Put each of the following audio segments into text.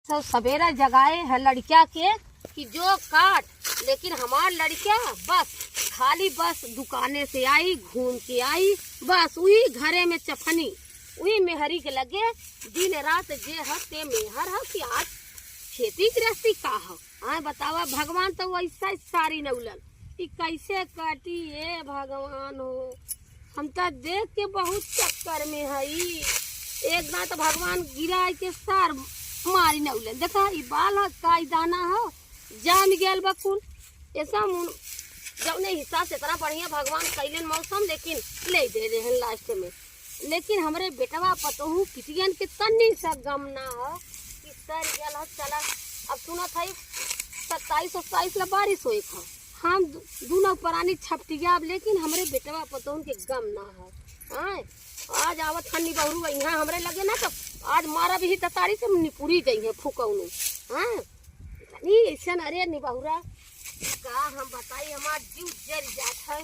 तो सवेरा जगाए है लड़किया के कि जो काट, लेकिन हमार लड़किया बस खाली बस दुकाने से आई, घूम के आई, बस वही घरे में चफनी, वही मेहरी के लगे दिन रात जे हते मेहर हो कि आज खेती गृहस्थी का हो। आए बतावा भगवान तो वैसा सारी न उलल कैसे काटी ये भगवान हो। हम तो देख के बहुत चक्कर में हई। एक बार तो भगवान गिरा के सार मारी न उलल। देखा ई बाल का दाना हो जाम गया बकुल ऐसा जौने हिसाब से इतना बढ़िया भगवान कैलन मौसम, लेकिन ले दे रहे हैं लास्ट में। लेकिन हमरे बेटवा पतोहू किटियन के तन्नी सा गम ना हो कि सर गया चला। अब सुना था 27-28 ला बारिश हो था, हम दोनों परानी छपटिया, लेकिन हमरे बेटवा पतोहू के गम ना हो। हाँ आज आवत खन्नी बहुरू यहाँ हमरे लगे ना तो आज मारा भी ततारी से निपुरी गई है फूकौनू। हाँ नहीं ऐसा अरे निबहुरा का हम बताई हमार जीव जर जात है।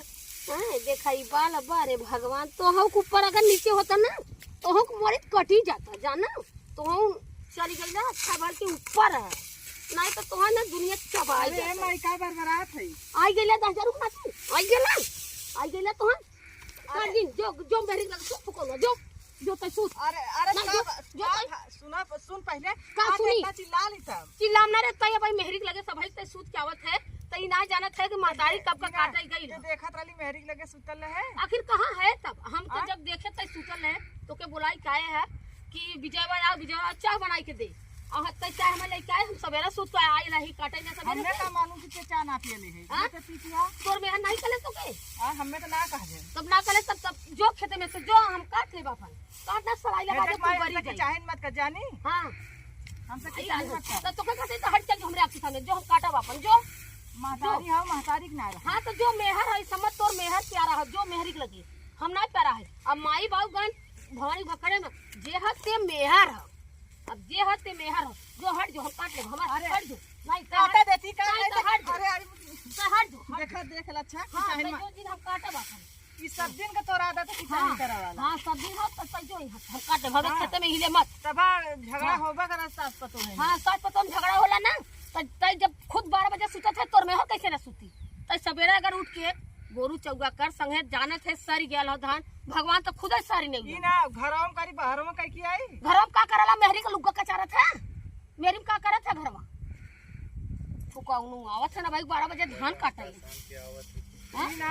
हाँ देखा बाल अरे भगवान तो हम ऊपर अगर नीचे होता ना तो हम मोरे कटी जाता जाना, तो हम चली गई ना अच्छा भर के ऊपर है, नहीं तो तुहा ना दुनिया चबाई जाए। माई का बरबरात है आई गेला 10,000 रुपया आई गेला तो हर दिन जो मेरी लग तो फुकलो जो तो सूत। अरे जो सुन पहले का सुनी चिल्ला ली सब चिल्लाम ना रे तय भाई मेहरी लगे सब ते सूत क्या आवत है तई ना जानत है कि मातारी कब का काटे गई देखत रही मेहरी लगे सुतल है। आखिर कहाँ है तब हम तो जब देखे तय सुतल है तो के बुलाई काहे है कि विजयवा चाय बनाई के दे और तय चाय हमें लेके आए। हम सवेरा सूत के आई रही काटे ना सब हमने का मालूम कि चाय ना पियले है हां तो पीतिया तोर में नहीं कले तो के हमें तो ना कह दे तब ना कले तब जो खेते में से जो हम काट ले बापन काटना सलाई लगा दे तू बरी जाए चाहे मत कर जानी। हां हमसे की चाहे मत कर तो के कहते तो हट चल हमरे आपके सामने जो हम काटा बापन जो महतारी हां महतारी के ना रहा। हां तो जो मेहर है समझ तोर मेहर प्यारा है जो मेहरी लगी हम ना प्यारा है। अब माई बाबू गन भवानी भखड़े में जे हते मेहर है, अब जे हते मेहर है जो हट जो हम काट ले हमार हट जो नहीं काटा देती का हट अरे हट जो देख अच्छा कि हां चाहे जो दिन हम काटा बापन ई सब दिन का तोरा आदत है कि चाहे करा वाला। हां सब दिन हो तो जो हम काटे भवे खेते में हिले मत तब झगड़ा होबा कर सास पतो है। हां सच पतो में झगड़ा होला ना तय जब खुद 12 बजे सुता था तोर में हो कैसे ना सुती तय सवेरा अगर उठ के गोरू चौगा कर संगे जानत है सारी गेल हो धान भगवान तो खुद सारी नहीं ई ना घरों में करी बाहरों में कई की आई घरों का करला मेहरी का लुग्गा का चारत है मेरी में का करत है घरवा फुकाउनु आवत है ना भाई 12 बजे धान काटल ई ना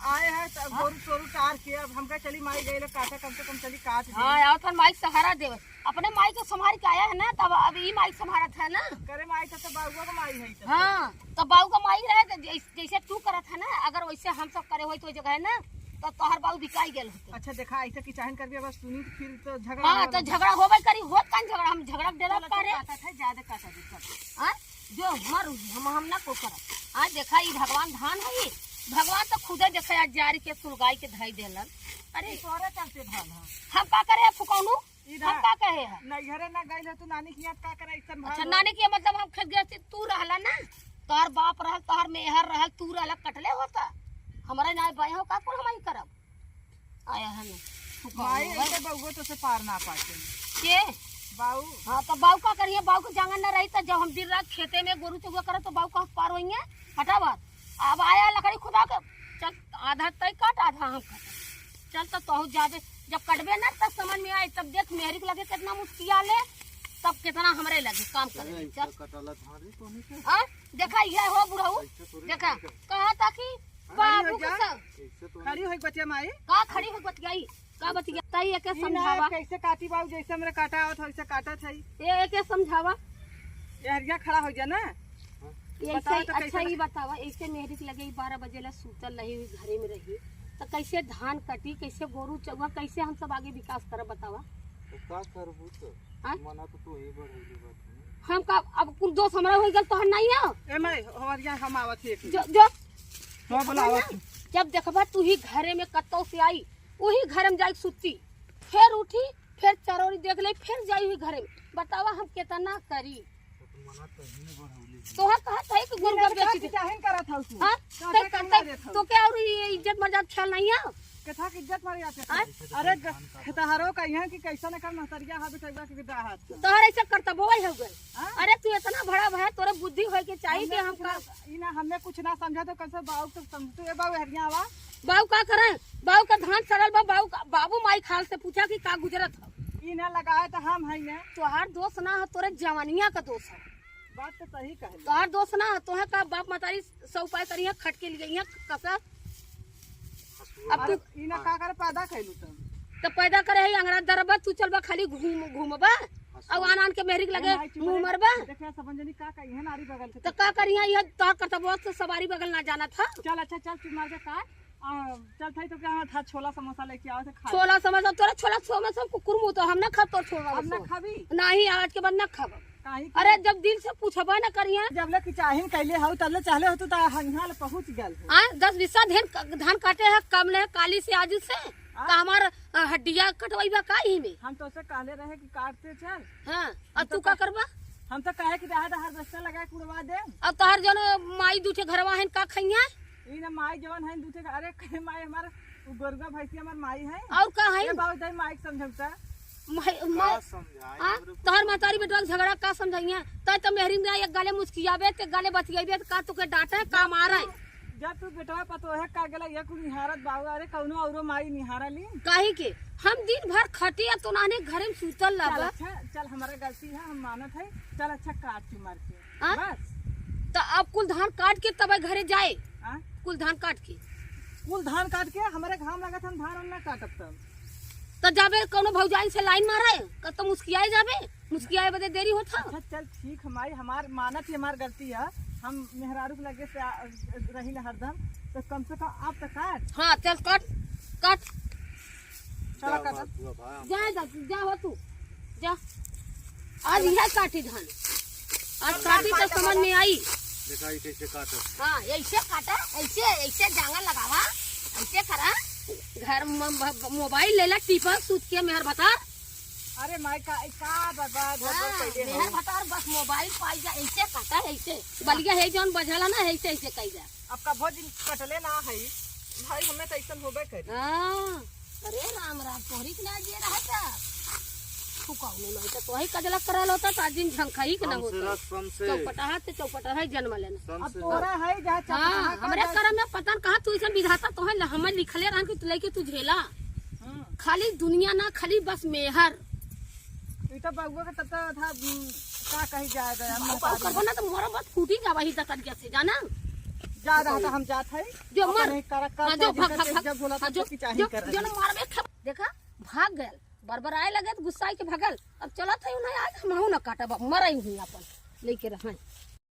आए है गोरू चोरू तार के अब हमका चली माई गईले काटा कम से कम चली काट दे। हां आवत है माई सहारा देवे अपने माई को संभाल के आया है ना तब अब ई माई संभालत है ना करे माई तो बाबुआ का माई है तो। हां तो बाबू का माई रहे जैसे तू करत है ना अगर वैसे हम सब करे होई तो जगह है ना तो तोहर बाबू बिकाई गेल होते। अच्छा देखा ऐसे की चाहन कर बस सुनी फिर तो झगड़ा। हां तो झगड़ा होबे करी होत कान झगड़ा हम झगड़ा देला करे काटा था ज्यादा काटा दे सब। हां जो मर हम ना को कर आज देखा ई भगवान धान है भगवान तो खुदे देखा आज जारी के सुलगाई के धई देलन। अरे तोरे चलते भाल हां हम का करे फुकाउनु हम का कहे है ना घरे ना गइल तू नानी की याद का करे इसन भाल। अच्छा नानी की मतलब हम खेत गए तू रहला ना तोहर बाप रहल तोहर मेहर रहल तू रहला कटले होता हमारा ना भाई हो का कोन हम करब आया है ना माई ऐसे बउगो तो से पार ना पाते के बाऊ। हां तो बाऊ का करिए बाऊ को जांगन ना रही तो जब हम दिन रात खेते में गोरू चुगा करे तो बाऊ का पार होइए फटाफट। अब आया लकड़ी खुदा के चल आधा तय काट आधा हम काट चल तो बहुत ज्यादा जब कटबे ना तब समझ में आए तब देख मेहरी लगे कितना मुश्किल है तब कितना हमरे लगे काम करे चल हां देखा ये हो बुढ़ऊ देखा कहा था कि बाबू के संग खड़ी होई बच्चे माई का खड़ी हो बतियाई का बतिया तई एके समझावा कैसे काटी बाऊ जैसे हमरे काटा आवत वैसे काटा छई ए एके समझावा एरिया खड़ा हो जा ना ऐसे अच्छा ही बतावा ऐसे मेहरी लगे 12 बजे ला सूतल रही घरे में रही तो कैसे धान कटी कैसे गोरू चौवा कैसे हम सब आगे विकास करब बतावा तो का करबू तो मना तो तू ही बढ़ेली बात हम का अब कुल दोस्त हमरा हो गल तोहर नहीं है ए माई हमार यहाँ हम आवत है जो हां बुलावत जब देखबा तू ही घरे में कत्तो से आई वही घर में जाई सुती फिर उठी फिर चरौरी देख ले फिर जाई हुई घरे में बतावा हम कितना करी मना तो ही ने बढ़ौली तोहर कहत है कि गुरगा बेच दे। चाहे करत हौ तू हां काटा करना देत हौ तो क्या और ये इज्जत मर्यादा ख्याल नहीं है? कथा की इज्जत मारी जाते अरे खतहारो का यहाँ की कैसा न कर महतरिया हा बेटा के विदा हाथ तोहर ऐसा कर्तव्य हो गए। हाँ? अरे तू इतना बड़ा भाई तोरे बुद्धि होए के चाहिए कि हम का इना हमने कुछ ना समझा तो कैसे बाबू तो समझ तू ए बाबू हरिया आवा बाबू का करे? बाबू का धान सड़ल बा, बाबू माई खाल से पूछा कि का गुजरत है। इना लगाए तो हम है ने तोहार दोस्त ना है, तोरे जवानिया का दोस्त है। बात तो सही कहले तोहार दोस्त ना है, तोहे का बाप मतारी 100 उपाय करिया खट के लिए कसा। अब तू इना का करे पैदा कैलू तुम तो पैदा करे है अंगड़ा दरबा, तू चलबा खाली घूमबा अब आन के मेहरिक लगे मुंह मरबा देखिए समझनी का कही नारी बगल के तो का करिया? यह तोहर कर्तव्य से सवारी बगल ना जाना था। चल अच्छा चल तू मार के काट चल थाई तो क्या था छोला समोसा लेके आओ से खा छोला समझ तोरा छोला समोसा कुकुर मुंह तो हम ना खा तोर छोला अब ना खाबी नहीं, आज के बाद ना खाब। काहे अरे जब दिल से पूछबा ना करिया जब ले कि चाहिन कैले हौ तब ले चाहले हो तू ता हंगाल पहुंच गेल आ 10 बिस्सा धान काटे है कम ले काली से आज से तो हमार हड्डिया कटवाईबा का ही में। हम तो से कहले रहे कि काटते चल हां अब तू का करबा? हम तो कहे कि दहा दहा बस्ता लगा के उड़वा दे अब तोहर जन माई दूठे घरवा है का खइया ई ना माई जवन है दूसरे अरे कहे माई हमार गोरगा भैंसी हमार माई है और का है ए बाबू दाई माई के समझौता का समझाए तोहर मातारी बेटा के झगड़ा का समझाइया तो मेहरी में एक गाले मुस्कियाबे ते गाले बतियाबे का तू के डांटे का मारे जब तू बेटवा पतो है का गेला ये कुछ निहारत बाबू अरे कौनो औरो माई निहारा ली काहे के हम दिन भर खटिया तो नाने घरे में सुतल चल लाबा। अच्छा चल हमारा गलती है हम मानत है चल अच्छा काट के मार के हाँ? बस तो अब कुल धान काट के तब घरे जाए हाँ? कुल धान काट के कुल धान काट के हमारे घाम लगा था हम धान ना काटब तब तो जाबे कोनो भौजाइन से लाइन मारे का तो मुस्कियाए जाबे मुस्कियाए बदे देरी होता। अच्छा चल ठीक हमारी हमार मानत ही हमार गलती है हम मेहरारू के लगे से रही हरदम तो कम से कम आप तो काट हाँ चल काट काट चला काट जा हो तू जा आज यह काटी धान आज काटी तो समझ में आई। देखा ही कैसे काटो हाँ ऐसे काटा ऐसे ऐसे जांगा लगावा ऐसे करा घर मोबाइल ले ला टीपा सूत के मेहर बता अरे माई का बर्बाद मेहर बता बस मोबाइल पाई जा ऐसे काटा ऐसे बलिया है जौन बझला ना ऐसे ऐसे कई जा अब का बहुत दिन कटले ना है भाई हमें तो ऐसा होबे करी हाँ अरे राम राम तोहरी के ना जे रहा था तू कहूँ नहीं तो तोही कजला करल होता तो आज दिन झंखाई के ना होता चौपटा से चौपटा है जन्म लेना अब तोरा है जा हाँ हमरे करम में पता कहा तू ऐसा विधाता तो है हमें लिखले रह कि तू लेके तू झेला खाली दुनिया ना खाली बस मेहर ई तो बउआ के तब था का कही जाएगा हम करबो ना तो मोरा बात फूटी जावा ही तक कैसे जाना जा रहा था हम जात है जो मर नहीं कर का जो भाग जब बोला था जो कि चाहिए कर जो मारबे देखा भाग गए बरबराए लगे तो गुस्सा के भगल अब चला था उन्हें आज हम ना काटा मरई हुई अपन लेके रहा